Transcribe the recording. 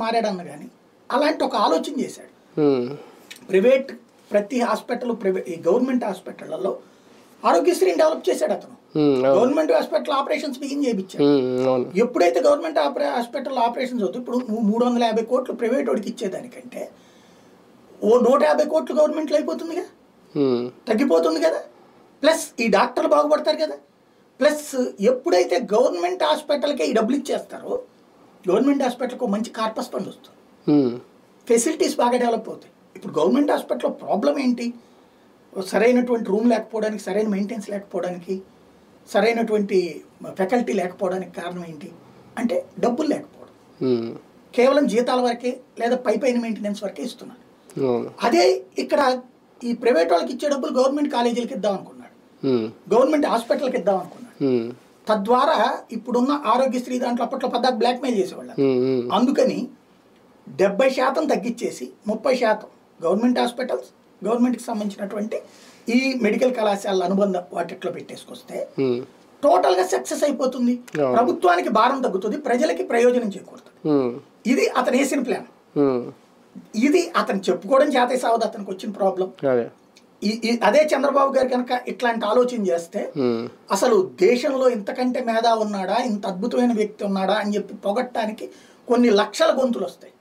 మారాడన్న కానీ అలాంటి ఒక ఆలోచన చేశాడు. ప్రైవేట్ ప్రతి హాస్పిటల్ ఈ గవర్నమెంట్ హాస్పిటళ్లలో ఆరోగ్యశ్రీని డెవలప్ చేశాడు అతను. గవర్నమెంట్ హాస్పిటల్ ఆపరేషన్స్ బిగిన్ చేయించాడు. ఎప్పుడైతే గవర్నమెంట్ హాస్పిటల్ ఆపరేషన్స్ అవుతాయి, ఇప్పుడు 350 కోట్లు ప్రైవేట్ వాడికి ఇచ్చేదానికంటే ఓ 150 కోట్లు గవర్నమెంట్లో అయిపోతుందిగా, తగ్గిపోతుంది కదా. ప్లస్ ఈ డాక్టర్లు బాగుపడతారు కదా. ప్లస్ ఎప్పుడైతే గవర్నమెంట్ హాస్పిటల్కే ఈ డబ్బులు ఇచ్చేస్తారో గవర్నమెంట్ హాస్పిటల్కి మంచి కార్పస్ ఫండ్ వస్తుంది, ఫెసిలిటీస్ బాగా డెవలప్ అవుతాయి. ఇప్పుడు గవర్నమెంట్ హాస్పిటల్లో ప్రాబ్లం ఏంటి? సరైనటువంటి రూమ్ లేకపోవడానికి, సరైన మెయింటెనెన్స్ లేకపోవడానికి, సరైనటువంటి ఫ్యాకల్టీ లేకపోవడానికి కారణం ఏంటి అంటే డబ్బులు లేకపోవడం. కేవలం జీతాల వరకే లేదా పైన మెయింటెనెన్స్ వరకే ఇస్తున్నారు. అదే ఇక్కడ ఈ ప్రైవేట్ వాళ్ళకి ఇచ్చే డబ్బులు గవర్నమెంట్ కాలేజీలకి ఇద్దాం అనుకున్నాడు, గవర్నమెంట్ హాస్పిటల్కి ఇద్దాం అనుకున్నాడు. తద్వారా ఇప్పుడున్న ఆరోగ్యశ్రీ దాంట్లో అప్పట్లో పద్దాకు బ్లాక్మెయిల్ చేసేవాళ్ళు. అందుకని 70% తగ్గించేసి 30% గవర్నమెంట్ హాస్పిటల్స్, గవర్నమెంట్కి సంబంధించినటువంటి ఈ మెడికల్ కళాశాలల అనుబంధ వాటిట్లో పెట్టేసుకొస్తే టోటల్గా సక్సెస్ అయిపోతుంది. ప్రభుత్వానికి భారం తగ్గుతుంది, ప్రజలకి ప్రయోజనం చేకూరుతుంది. ఇది అతను వేసిన ప్లాన్. ఇది అతను చెప్పుకోవడం చేతే సావదు అతనికి వచ్చిన ప్రాబ్లం. అదే చంద్రబాబు గారు కనుక ఇట్లాంటి ఆలోచన చేస్తే అసలు దేశంలో ఇంతకంటే మేధా ఉన్నాడా, ఇంత అద్భుతమైన వ్యక్తి ఉన్నాడా అని చెప్పి పొగట్టడానికి కొన్ని లక్షల గొంతులు వస్తాయి.